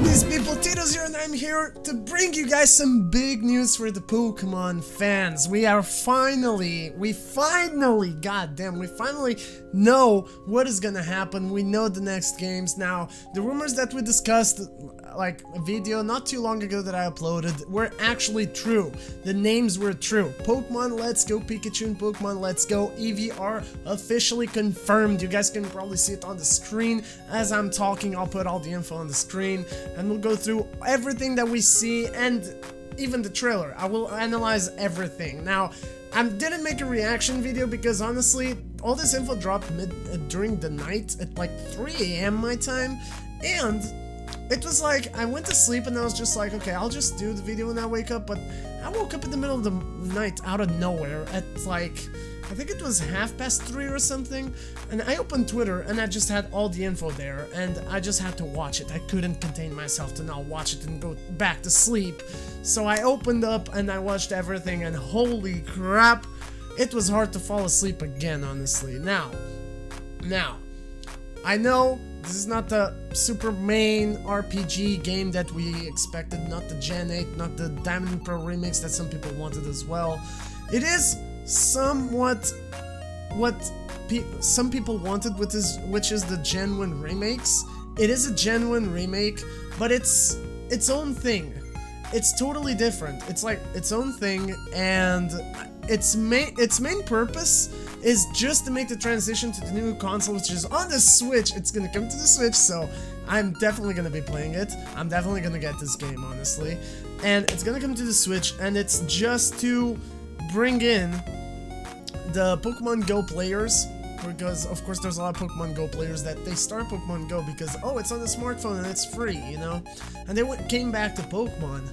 these people, Titos here, and I'm here to bring you guys some big news for the Pokemon fans. We finally know what is gonna happen. We know the next games. Now, the rumors that we discussed, like a video not too long ago that I uploaded, were actually true. The names were true. Pokemon Let's Go Pikachu and Pokemon Let's Go EEVEE are officially confirmed. You guys can probably see it on the screen as I'm talking. I'll put all the info on the screen and we'll go through everything that we see and even the trailer. I will analyze everything. Now, I didn't make a reaction video because honestly, all this info dropped during the night at like 3 AM my time, and it was like, I went to sleep and I was just like, okay, I'll just do the video when I wake up, but I woke up in the middle of the night out of nowhere at like, I think it was 3:30 or something, and I opened Twitter and I just had all the info there and I just had to watch it. I couldn't contain myself to not watch it and go back to sleep. So I opened up and I watched everything, and holy crap, it was hard to fall asleep again, honestly. Now, I know this is not the super main RPG game that we expected, not the Gen 8, not the Diamond Pro remix that some people wanted as well. It is somewhat what some people wanted, which is the genuine remakes. It is a genuine remake, but it's its own thing. It's totally different. It's like its own thing, and its main purpose is just to make the transition to the new console, which is on the Switch. It's gonna come to the Switch, so I'm definitely gonna be playing it. I'm definitely gonna get this game, honestly. And it's gonna come to the Switch, and it's just to bring in the Pokemon Go players, because of course there's a lot of Pokemon Go players that they start Pokemon Go because, oh, it's on the smartphone and it's free, you know, and they came back to Pokemon,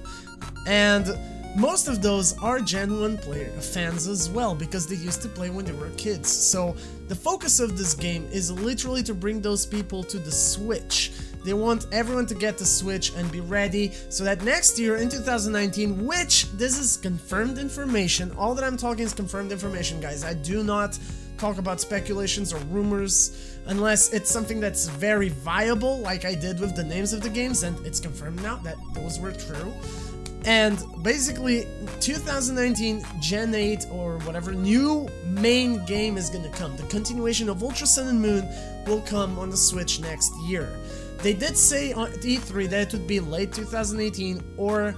and most of those are genuine fans as well, because they used to play when they were kids. So the focus of this game is literally to bring those people to the Switch. They want everyone to get the Switch and be ready so that next year in 2019, which this is confirmed information, all that I'm talking is confirmed information, guys. I do not talk about speculations or rumors unless it's something that's very viable, like I did with the names of the games, and it's confirmed now that those were true. And basically, 2019 Gen 8 or whatever new main game is gonna come. The continuation of Ultra Sun and Moon will come on the Switch next year. They did say on E3 that it would be late 2018 or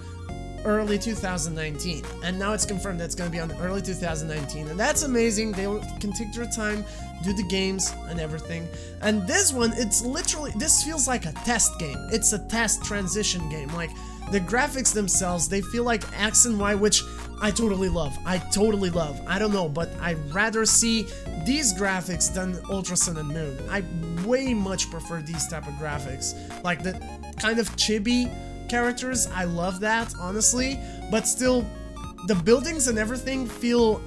early 2019, and now it's confirmed that it's going to be on early 2019, and that's amazing. They can take their time, do the games and everything. And this one, it's literally, this feels like a test game. It's a test transition game. Like, the graphics themselves, they feel like X and Y, which I totally love. I don't know, but I'd rather see these graphics than Ultra Sun and Moon. I way much prefer these type of graphics. Like the kind of chibi characters, I love that, honestly, but still, the buildings and everything feel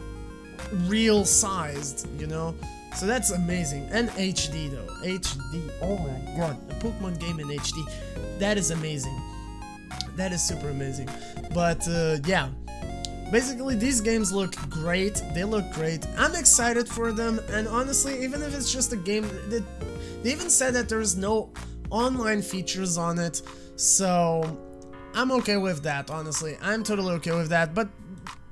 real sized, you know? So that's amazing. And HD though, HD, oh my god, a Pokemon game in HD, that is amazing. That is super amazing. But yeah, basically these games look great, they look great. I'm excited for them, and honestly, even if it's just a game, they even said that there's no online features on it, so I'm okay with that, honestly. I'm totally okay with that. But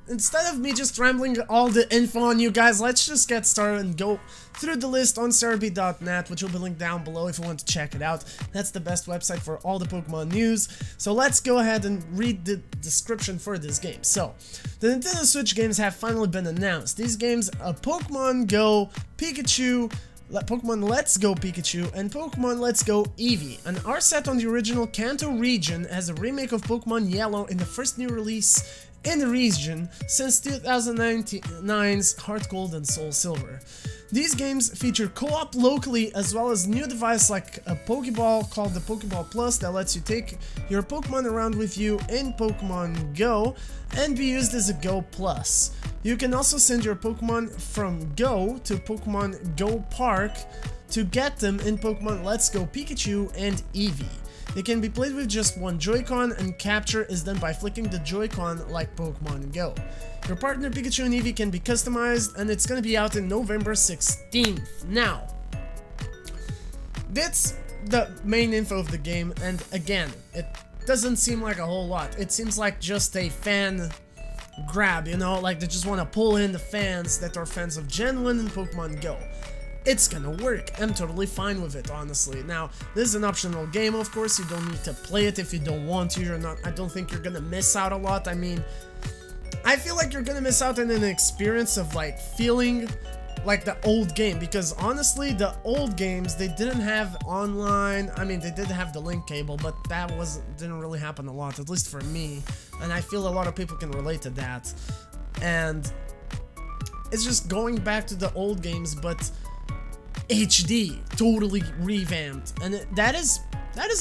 instead of me just rambling all the info on you guys, let's just get started and go through the list on cerebi.net, which will be linked down below if you want to check it out. That's the best website for all the Pokemon news. So let's go ahead and read the description for this game. So, the Nintendo Switch games have finally been announced. These games are Pokemon Go Pikachu, Pokemon Let's Go Pikachu, and Pokemon Let's Go EEVEE, and are set on the original Kanto region as a remake of Pokemon Yellow in the first new release in the region since 2009's Heart Gold and Soul Silver. These games feature co-op locally, as well as new device like a Pokeball called the Pokeball Plus that lets you take your Pokemon around with you in Pokemon Go and be used as a Go Plus. You can also send your Pokemon from Go to Pokemon Go Park to get them in Pokemon Let's Go Pikachu and EEVEE. They can be played with just one Joy-Con, and capture is done by flicking the Joy-Con like Pokemon Go. Your partner Pikachu and EEVEE can be customized, and it's gonna be out in November 16th. Now, this the main info of the game, and again, it doesn't seem like a whole lot. It seems like just a fan grab, you know, like they just want to pull in the fans that are fans of Gen 1 and Pokemon Go. It's gonna work. I'm totally fine with it, honestly. Now, this is an optional game, of course. You don't need to play it if you don't want to. You're not. I don't think you're gonna miss out a lot. I mean, I feel like you're gonna miss out on an experience of like feeling like the old game, because honestly, the old games, they didn't have online. I mean, they did have the link cable, but that didn't really happen a lot, at least for me. And I feel a lot of people can relate to that. And it's just going back to the old games, but HD, totally revamped, and that is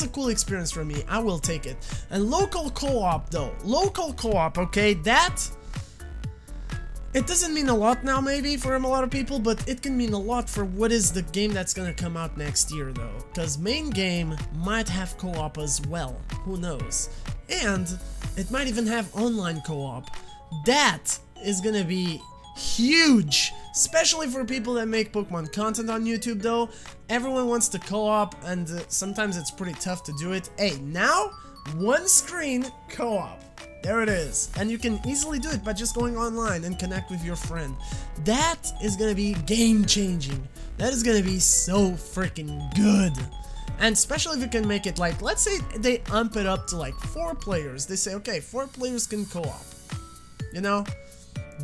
a cool experience for me. I will take it. And local co-op though, local co-op, okay, that it doesn't mean a lot now maybe for a lot of people, but it can mean a lot for what is the game that's gonna come out next year though, because main game might have co-op as well, who knows, and it might even have online co-op. That is gonna be huge, especially for people that make Pokemon content on YouTube though. Everyone wants to co-op, and sometimes it's pretty tough to do it. Hey, now, one screen co-op. There it is. And you can easily do it by just going online and connect with your friend. That is gonna be game-changing. That is gonna be so freaking good. And especially if you can make it like, let's say they ump it up to like 4 players. They say, okay, 4 players can co-op. You know?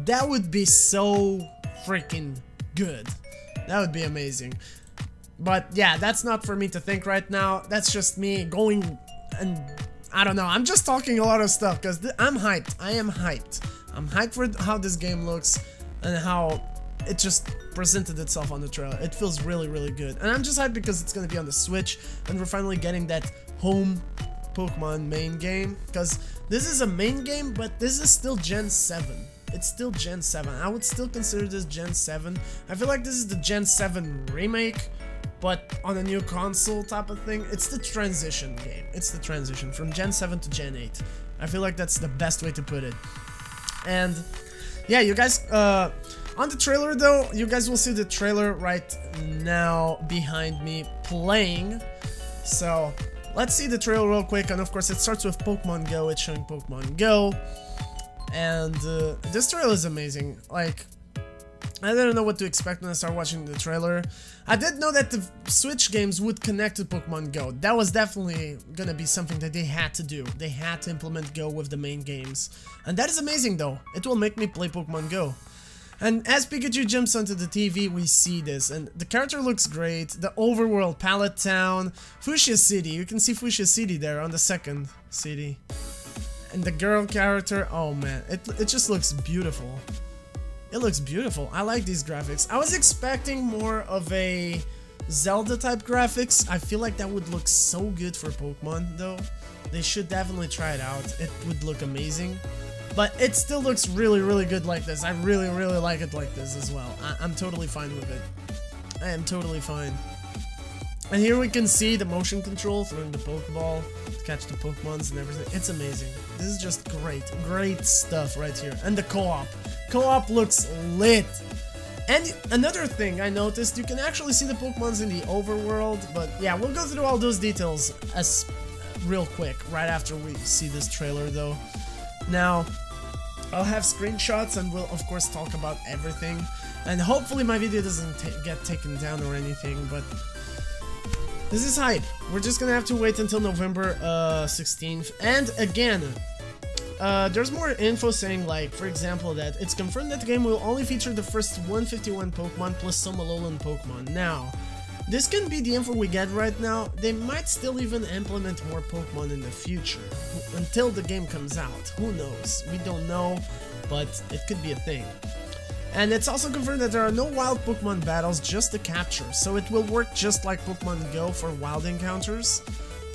That would be so freaking good. That would be amazing. But yeah, that's not for me to think right now. That's just me going, and I don't know. I'm just talking a lot of stuff because I'm hyped. I am hyped. I'm hyped for how this game looks and how it just presented itself on the trailer. It feels really, really good. And I'm just hyped because it's going to be on the Switch, and we're finally getting that home Pokemon main game. Because this is a main game, but this is still Gen 7. It's still Gen 7. I would still consider this Gen 7. I feel like this is the Gen 7 remake, but on a new console type of thing. It's the transition game. It's the transition from Gen 7 to Gen 8. I feel like that's the best way to put it. And yeah, you guys, on the trailer though, you guys will see the trailer right now behind me playing. So let's see the trailer real quick. And of course, it starts with Pokemon Go. It's showing Pokemon Go. And this trailer is amazing. Like, I didn't know what to expect when I started watching the trailer. I did know that the Switch games would connect to Pokemon Go. That was definitely gonna be something that they had to do. They had to implement Go with the main games. And that is amazing though. It will make me play Pokemon Go. And as Pikachu jumps onto the TV, we see this. And the character looks great. The overworld, Pallet Town, Fuchsia City. You can see Fuchsia City there on the second city. And the girl character, oh man, it just looks beautiful. It looks beautiful. I like these graphics. I was expecting more of a Zelda type graphics. I feel like that would look so good for Pokemon though. They should definitely try it out. It would look amazing. But it still looks really, really good like this. I really, really like it like this as well. I'm totally fine with it. I am totally fine. And here we can see the motion control, throwing the Pokeball to catch the Pokemons and everything. It's amazing. This is just great. Great stuff right here. And the co-op. Co-op looks lit. And another thing I noticed, you can actually see the Pokemons in the overworld. But yeah, we'll go through all those details as real quick, right after we see this trailer though. Now, I'll have screenshots and we'll of course talk about everything. And hopefully my video doesn't get taken down or anything, but this is hype. We're just gonna have to wait until November 16th. And again, there's more info saying, like, for example, that it's confirmed that the game will only feature the first 151 Pokemon plus some Alolan Pokemon. Now, this can be the info we get right now. They might still even implement more Pokemon in the future, until the game comes out. Who knows? We don't know, but it could be a thing. And it's also confirmed that there are no wild Pokemon battles, just the capture, so it will work just like Pokemon Go for wild encounters.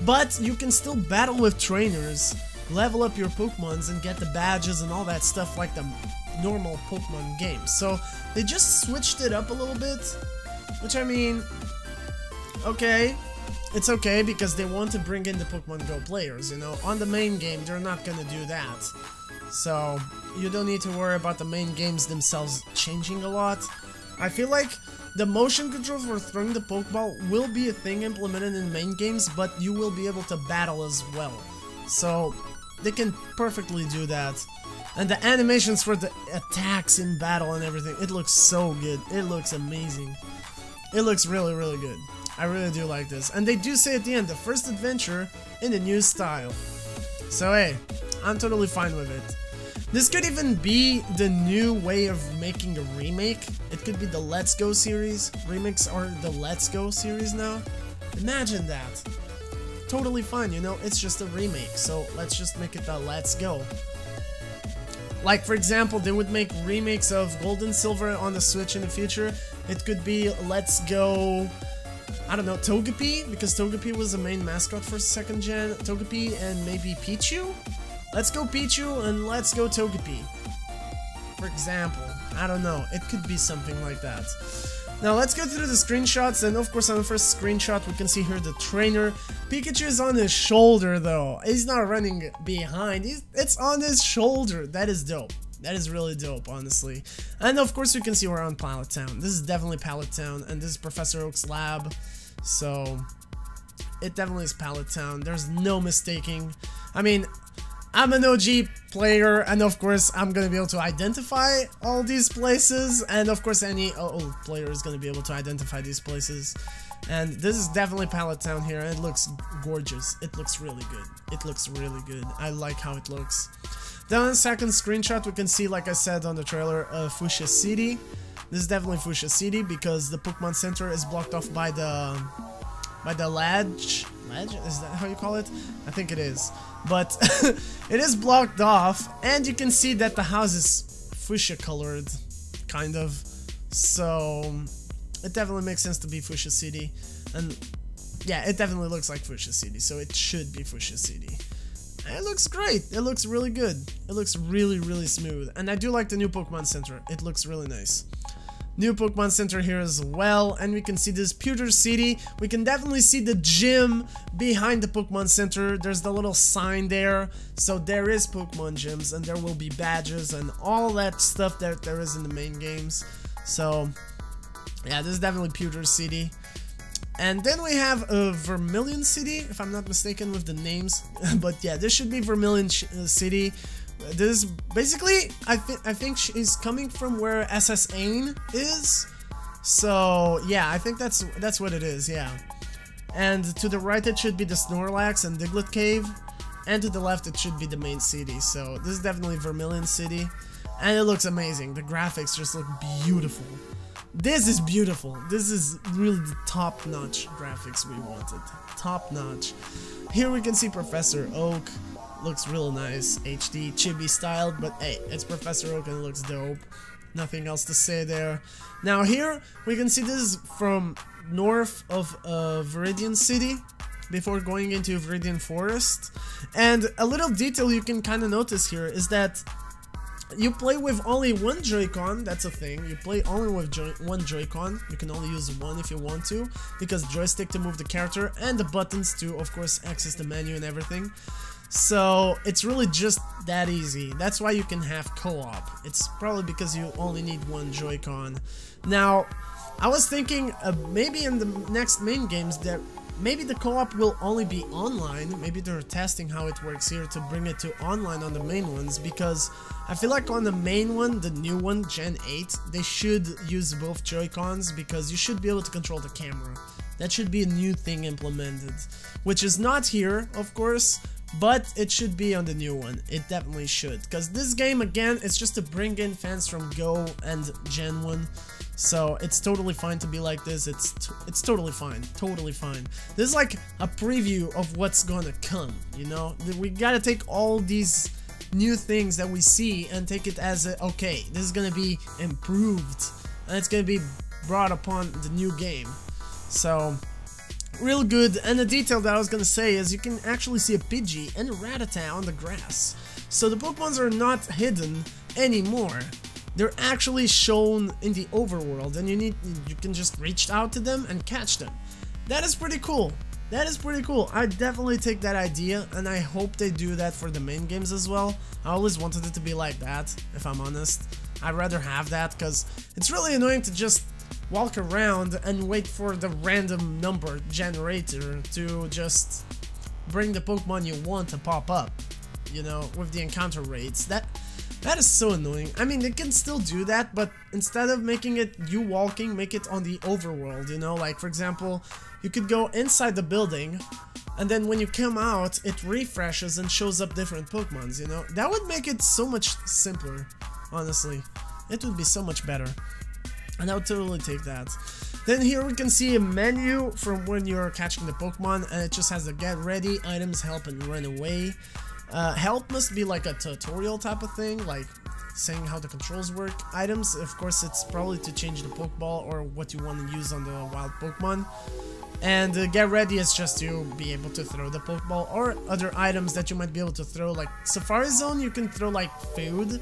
But you can still battle with trainers, level up your Pokemons, and get the badges and all that stuff like the normal Pokemon game. So they just switched it up a little bit, which I mean, okay, it's okay because they want to bring in the Pokemon Go players, you know. On the main game, they're not gonna do that. So you don't need to worry about the main games themselves changing a lot. I feel like the motion control for throwing the Pokeball will be a thing implemented in the main games, but you will be able to battle as well. So they can perfectly do that. And the animations for the attacks in battle and everything, it looks so good. It looks amazing. It looks really, really good. I really do like this. And they do say at the end, the first adventure in a new style. So hey, I'm totally fine with it. This could even be the new way of making a remake. It could be the Let's Go series. Remakes are the Let's Go series now. Imagine that. Totally fine, you know, it's just a remake. So let's just make it a Let's Go. Like, for example, they would make remakes of Gold and Silver on the Switch in the future. It could be Let's Go, I don't know, Togepi, because Togepi was the main mascot for 2nd gen. Togepi and maybe Pichu? Let's Go Pichu and Let's Go Togepi. For example, I don't know, it could be something like that. Now let's go through the screenshots, and of course on the first screenshot we can see here the trainer. Pikachu is on his shoulder though, he's not running behind, it's on his shoulder. That is dope. That is really dope, honestly. And of course we can see we're on Pallet Town. This is definitely Pallet Town, and this is Professor Oak's lab. So, it definitely is Pallet Town. There's no mistaking. I mean, I'm an OG player, and of course I'm gonna be able to identify all these places, and of course any old player is gonna be able to identify these places. And this is definitely Pallet Town here, and it looks gorgeous. It looks really good. It looks really good. I like how it looks. Then on the second screenshot we can see, like I said on the trailer, Fuchsia City. This is definitely Fuchsia City because the Pokemon Center is blocked off by the ledge. Ledge? Is that how you call it? I think it is. But it is blocked off, and you can see that the house is fuchsia colored, kind of. So it definitely makes sense to be Fuchsia City. And yeah, it definitely looks like Fuchsia City, so it should be Fuchsia City. And it looks great. It looks really good. It looks really, really smooth. And I do like the new Pokemon Center. It looks really nice. New Pokemon Center here as well, and we can see this Pewter City. We can definitely see the gym behind the Pokemon Center. There's the little sign there, so there is Pokemon gyms, and there will be badges and all that stuff that there is in the main games. So yeah, this is definitely Pewter City. And then we have Vermilion City, if I'm not mistaken with the names. But yeah, this should be Vermilion City. This is basically, I think she's coming from where SS Ain is. So yeah, I think that's what it is, yeah. And to the right it should be the Snorlax and Diglett Cave, and to the left it should be the main city. So this is definitely Vermilion City, and it looks amazing. The graphics just look beautiful. This is beautiful. This is really the top-notch graphics we wanted. Top-notch. Here we can see Professor Oak. Looks real nice, HD, chibi styled, but hey, it's Professor Oak and it looks dope. Nothing else to say there. Now here, we can see this is from north of Viridian City, before going into Viridian Forest. And a little detail you can kind of notice here is that you play with only one Joy-Con, that's a thing. You play only with one Joy-Con. You can only use one if you want to, because joystick to move the character, and the buttons to, of course, access the menu and everything. So it's really just that easy. That's why you can have co-op. It's probably because you only need one Joy-Con. Now, I was thinking maybe in the next main games that maybe the co-op will only be online. Maybe they're testing how it works here to bring it to online on the main ones, because I feel like on the main one, the new one, Gen 8, they should use both Joy-Cons, because you should be able to control the camera. That should be a new thing implemented, which is not here, of course, but it should be on the new one. It definitely should, because this game, again, is just to bring in fans from Go and Gen 1. So it's totally fine to be like this. It's totally fine, totally fine. This is like a preview of what's gonna come, you know? We gotta take all these new things that we see and take it as a, okay, this is gonna be improved, and it's gonna be brought upon the new game. So real good. And the detail that I was gonna say is you can actually see a Pidgey and a Rattata on the grass. So the Pokemons are not hidden anymore. They're actually shown in the overworld, and you can just reach out to them and catch them. That is pretty cool. That is pretty cool. I definitely take that idea, and I hope they do that for the main games as well. I always wanted it to be like that, if I'm honest. I'd rather have that, because it's really annoying to just walk around and wait for the random number generator to just bring the Pokemon you want to pop up, you know, with the encounter rates. That is so annoying. I mean, it can still do that, but instead of making it you walking, make it on the overworld, you know? Like, for example, you could go inside the building, and then when you come out, it refreshes and shows up different Pokemons, you know? That would make it so much simpler, honestly. It would be so much better. And I would totally take that. Then here we can see a menu from when you're catching the Pokemon, and it just has the get ready, items, help, and run away. Help must be like a tutorial type of thing, like saying how the controls work. Items, of course, it's probably to change the Pokeball or what you want to use on the wild Pokemon. And get ready is just to be able to throw the Pokeball or other items that you might be able to throw. Like Safari Zone, you can throw like food,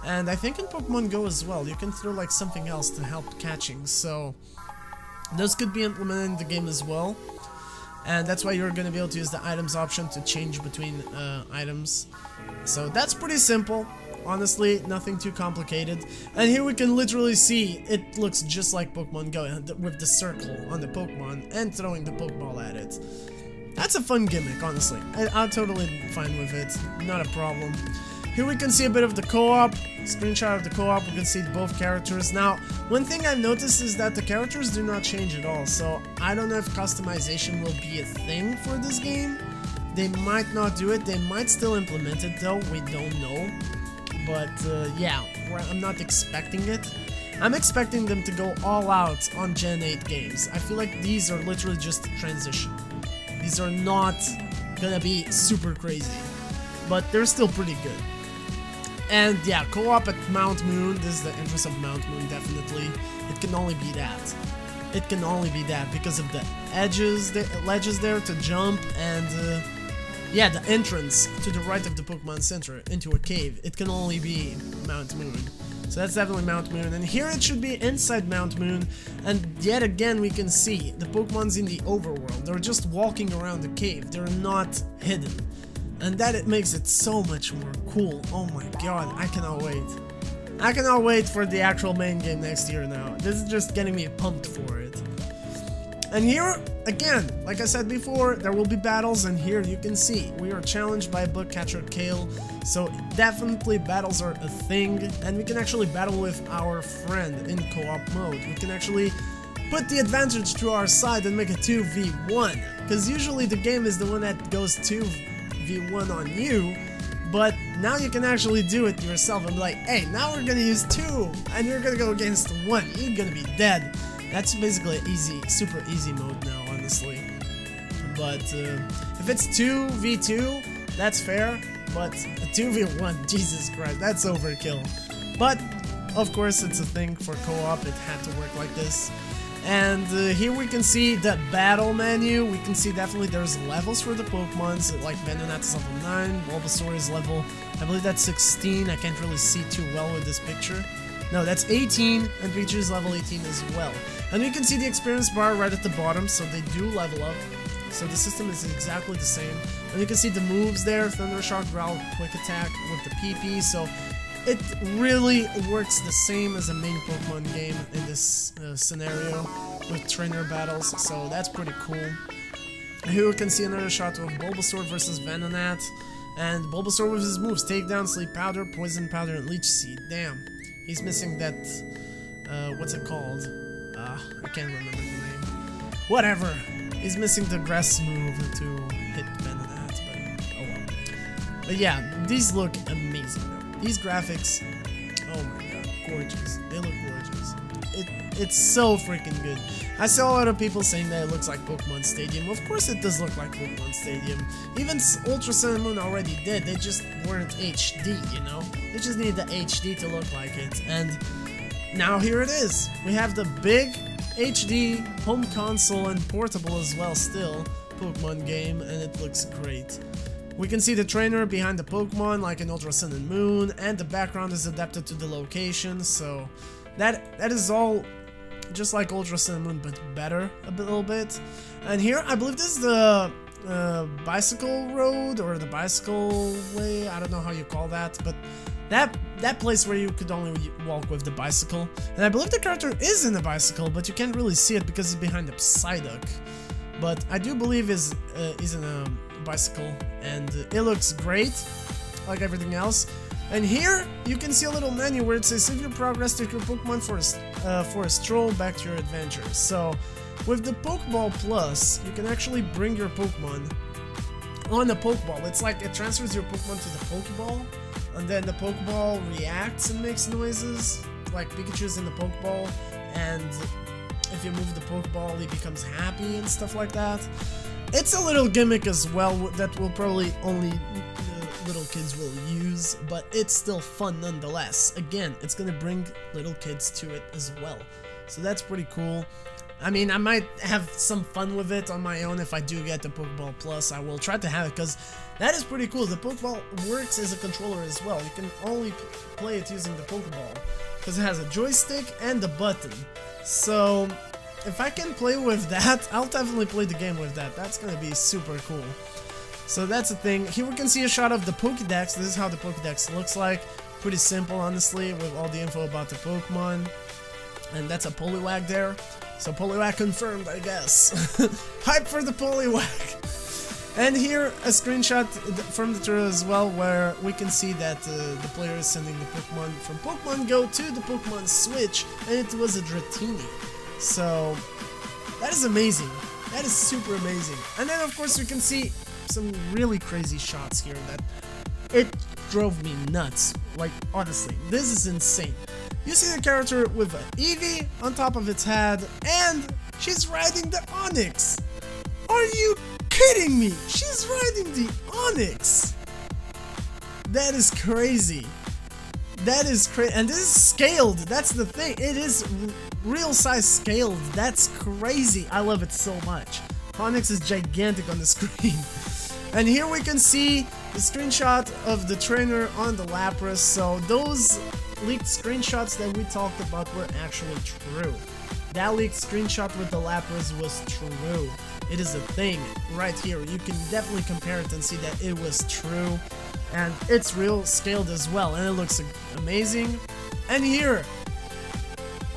and I think in Pokemon Go as well, you can throw like something else to help catching. So those could be implemented in the game as well. And that's why you're going to be able to use the items option to change between items. So that's pretty simple. Honestly, nothing too complicated. And here we can literally see it looks just like Pokemon Go with the circle on the Pokemon and throwing the Pokeball at it. That's a fun gimmick, honestly. I'm totally fine with it. Not a problem. Here we can see a bit of the co-op. Screenshot of the co-op. We can see both characters. Now, one thing I've noticed is that the characters do not change at all. So I don't know if customization will be a thing for this game. They might not do it. They might still implement it though. We don't know. But yeah, I'm not expecting it. I'm expecting them to go all out on Gen 8 games. I feel like these are literally just a transition. These are not gonna be super crazy, but they're still pretty good. And yeah, co-op at Mount Moon, this is the entrance of Mount Moon, definitely. It can only be that. It can only be that because of the ledges there to jump, and yeah, the entrance to the right of the Pokemon Center into a cave. It can only be Mount Moon. So that's definitely Mount Moon. And here it should be inside Mount Moon. And yet again we can see the Pokemon's in the overworld. They're just walking around the cave. They're not hidden. And that it makes it so much more cool. Oh my god, I cannot wait. I cannot wait for the actual main game next year now. This is just getting me pumped for it. And here, again, like I said before, there will be battles, and here you can see we are challenged by a bug catcher Kale, so definitely battles are a thing, and we can actually battle with our friend in co-op mode. We can actually put the advantage to our side and make a 2v1, because usually the game is the one that goes 2v1 on you, but now you can actually do it yourself and be like, hey, now we're gonna use 2, and you're gonna go against 1, you're gonna be dead. That's basically easy, super easy mode now, honestly. But if it's 2v2, that's fair. But a 2v1, Jesus Christ, that's overkill. But of course, it's a thing for co-op. It had to work like this. And here we can see the battle menu. We can see definitely there's levels for the Pokemons. Like Venonat is level 9, Bulbasaur is level, I believe that's 16. I can't really see too well with this picture. No, that's 18, and Pikachu is level 18 as well. And you can see the experience bar right at the bottom, so they do level up. So the system is exactly the same. And you can see the moves there, Thunder Shock, Growl, Quick Attack with the PP, so it really works the same as a main Pokemon game in this scenario with trainer battles, so that's pretty cool. Here we can see another shot of Bulbasaur versus Venonat, and Bulbasaur with his moves, Takedown, Sleep Powder, Poison Powder, and Leech Seed. Damn. He's missing that, what's it called? I can't remember the name. Whatever. He's missing the grass move to hit Venonat, but oh well. But yeah, these look amazing though. These graphics, oh my god, gorgeous. They look gorgeous. It's so freaking good. I saw a lot of people saying that it looks like Pokemon Stadium. Of course it does look like Pokemon Stadium. Even Ultra Sun and Moon already did. They just weren't HD, you know? They just needed the HD to look like it. And now here it is. We have the big HD home console and portable as well still Pokemon game, and it looks great. We can see the trainer behind the Pokemon like in Ultra Sun and Moon, and the background is adapted to the location, so that is all just like Ultra Sun and Moon, but better a little bit. And here, I believe this is the bicycle road, or the bicycle way, I don't know how you call that, but that place where you could only walk with the bicycle. And I believe the character is in a bicycle, but you can't really see it because it's behind the Psyduck. But I do believe is in a bicycle, and it looks great, like everything else. And here you can see a little menu where it says save your progress, take your Pokemon for a stroll back to your adventure. So with the Pokeball Plus, you can actually bring your Pokemon on a Pokeball. It's like it transfers your Pokemon to the Pokeball, and then the Pokeball reacts and makes noises, like Pikachu's in the Pokeball, and if you move the Pokeball, he becomes happy and stuff like that. It's a little gimmick as well that will probably only little kids will use, but it's still fun nonetheless. Again, it's gonna bring little kids to it as well, so that's pretty cool. I mean, I might have some fun with it on my own if I do get the Pokeball Plus. I will try to have it because that is pretty cool. The Pokeball works as a controller as well. You can only play it using the Pokeball because it has a joystick and a button. So if I can play with that, I'll definitely play the game with that. That's gonna be super cool. So that's the thing. Here we can see a shot of the Pokedex. This is how the Pokedex looks like. Pretty simple, honestly, with all the info about the Pokemon. And that's a Poliwag there. So Poliwag confirmed, I guess. Hype for the Poliwag! And here, a screenshot from the tour as well, where we can see that the player is sending the Pokemon from Pokemon Go to the Pokemon Switch, and it was a Dratini. So, that is amazing. That is super amazing. And then, of course, we can see some really crazy shots here that it drove me nuts. Like, honestly, this is insane. You see the character with an EEVEE on top of its head, and she's riding the Onyx. Are you kidding me? She's riding the Onyx. That is crazy. That is crazy. And this is scaled. That's the thing. It is real size scaled. That's crazy. I love it so much. Onyx is gigantic on the screen. And here we can see the screenshot of the trainer on the Lapras. So those leaked screenshots that we talked about were actually true. That leaked screenshot with the Lapras was true. It is a thing right here. You can definitely compare it and see that it was true. And it's real scaled as well. And it looks amazing. And here.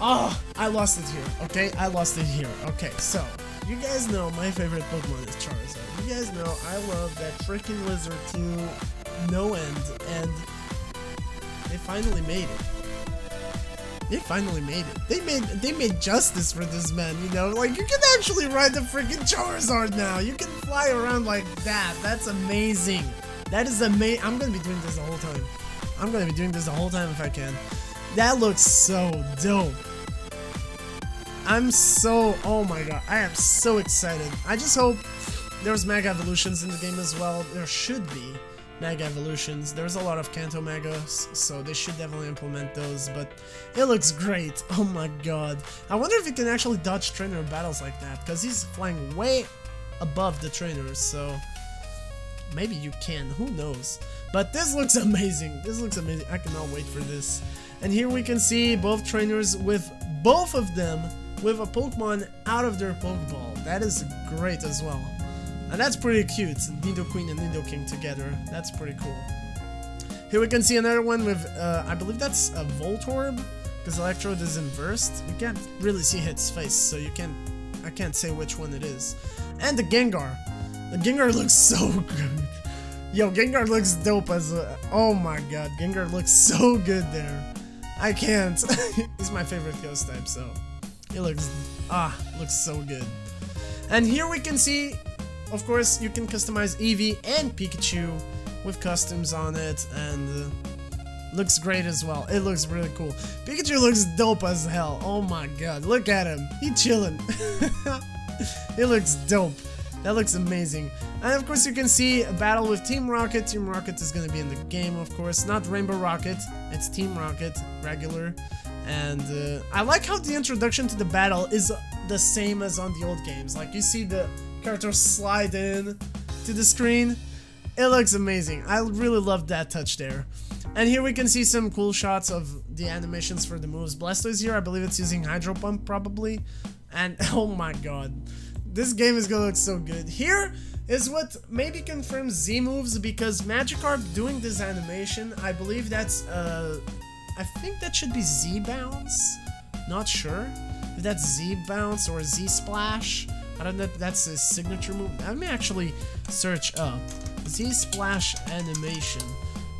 Oh, I lost it here. Okay, I lost it here. Okay, so you guys know my favorite Pokemon is Charizard. You guys know I love that freaking lizard to no end. And they finally made it. They finally made it. They made justice for this man, you know? Like, you can actually ride the freaking Charizard now. You can fly around like that. That's amazing. That is amazing. I'm gonna be doing this the whole time. I'm gonna be doing this the whole time if I can. That looks so dope. Oh my god, I am so excited. I just hope there's Mega Evolutions in the game as well. There should be Mega Evolutions. There's a lot of Kanto Megas, so they should definitely implement those, but it looks great. Oh my god. I wonder if you can actually dodge trainer battles like that, because he's flying way above the trainers, so maybe you can, who knows. But this looks amazing. This looks amazing. I cannot wait for this. And here we can see both trainers with both of them with a Pokemon out of their Pokeball. That is great as well. And that's pretty cute. Nidoqueen and Nidoking together. That's pretty cool. Here we can see another one with, I believe that's a Voltorb, because Electrode is inversed. You can't really see its face, so I can't say which one it is. And the Gengar. The Gengar looks so good. Yo, Gengar looks dope as a, oh my god, Gengar looks so good there. I can't. He's my favorite ghost type, so it looks so good. And here we can see, of course, you can customize EEVEE and Pikachu with customs on it, and looks great as well. It looks really cool. Pikachu looks dope as hell. Oh my god, look at him. He chilling. It looks dope. That looks amazing. And of course you can see a battle with Team Rocket. Team Rocket is going to be in the game, of course. Not Rainbow Rocket, it's Team Rocket, regular. And I like how the introduction to the battle is the same as on the old games. Like, you see the characters slide in to the screen. It looks amazing. I really love that touch there. And here we can see some cool shots of the animations for the moves. Blastoise here, I believe it's using Hydro Pump probably. And oh my god. This game is gonna look so good. Here is what maybe confirms Z moves, because Magikarp doing this animation, I believe that's I think that should be Z bounce. Not sure if that's Z bounce or Z splash. I don't know if that's his signature move. Let me actually search up Z splash animation.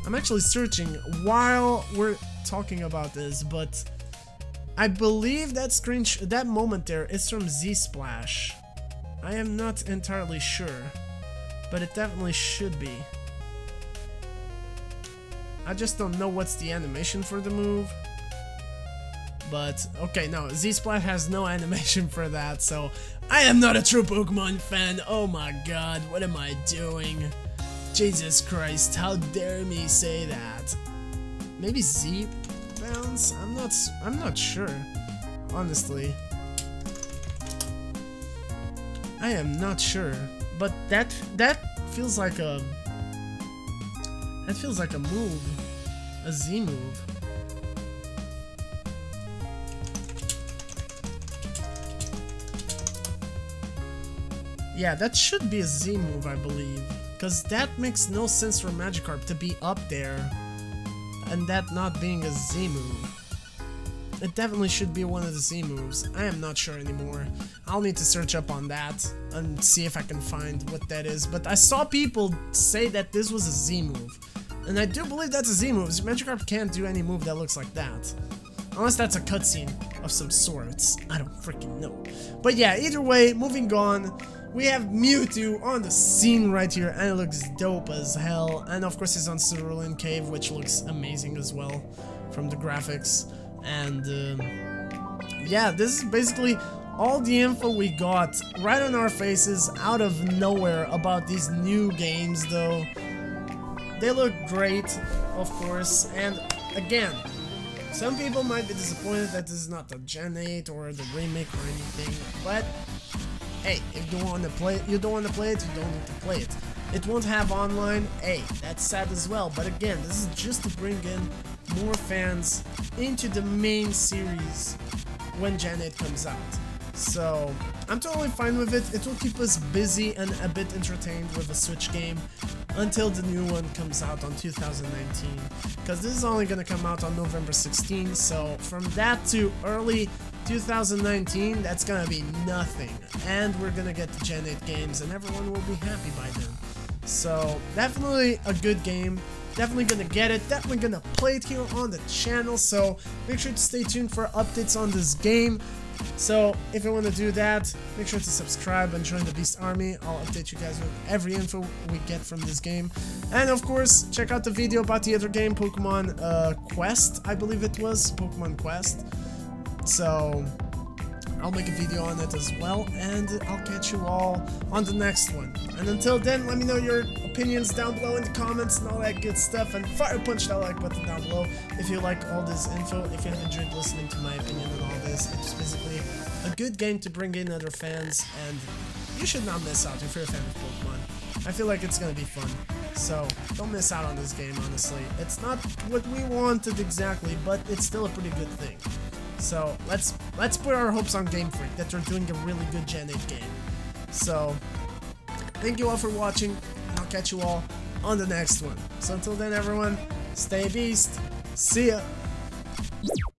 I'm actually searching while we're talking about this, but I believe that moment there is from Z splash. I am not entirely sure, but it definitely should be. I just don't know what's the animation for the move. But, okay, no, Z-Splat has no animation for that, so I am not a true Pokemon fan. Oh my god, what am I doing? Jesus Christ, how dare me say that? Maybe Z-Bounce? I'm not sure, honestly. I am not sure, but that feels like a... That feels like a move. A Z move. Yeah, that should be a Z move, I believe. Because that makes no sense for Magikarp to be up there and that not being a Z move. It definitely should be one of the Z moves. I am not sure anymore. I'll need to search up on that and see if I can find what that is. But I saw people say that this was a Z move. And I do believe that's a Z move. Magikarp can't do any move that looks like that. Unless that's a cutscene of some sorts. I don't freaking know. But yeah, either way, moving on. We have Mewtwo on the scene right here, and it looks dope as hell. And of course, he's on Cerulean Cave, which looks amazing as well from the graphics. And yeah, this is basically all the info we got right on our faces out of nowhere about these new games, though. They look great, of course, and again, some people might be disappointed that this is not the Gen 8 or the remake or anything, but hey, if you don't want to play it, you don't need to play it. It won't have online, hey, that's sad as well, but again, this is just to bring in more fans into the main series when Gen 8 comes out. So, I'm totally fine with it. It will keep us busy and a bit entertained with a Switch game until the new one comes out on 2019. Because this is only going to come out on November 16, so from that to early 2019, that's going to be nothing. And we're going to get the Gen 8 games and everyone will be happy by then. So, definitely a good game. Definitely gonna get it, definitely gonna play it here on the channel, so make sure to stay tuned for updates on this game. So if you want to do that, make sure to subscribe and join the Beast Army. I'll update you guys with every info we get from this game. And of course, check out the video about the other game, Pokemon Quest, I believe it was, Pokemon Quest. So I'll make a video on it as well, and I'll catch you all on the next one. And until then, let me know your opinions down below in the comments and all that good stuff, and fire punch that like button down below if you like all this info, if you have enjoyed listening to my opinion and all this. It's basically a good game to bring in other fans, and you should not miss out if you're a fan of Pokemon. I feel like it's gonna be fun, so don't miss out on this game, honestly. It's not what we wanted exactly, but it's still a pretty good thing. So let's put our hopes on Game Freak that they're doing a really good Gen 8 game. So thank you all for watching, and I'll catch you all on the next one. So until then, everyone, stay beast. See ya.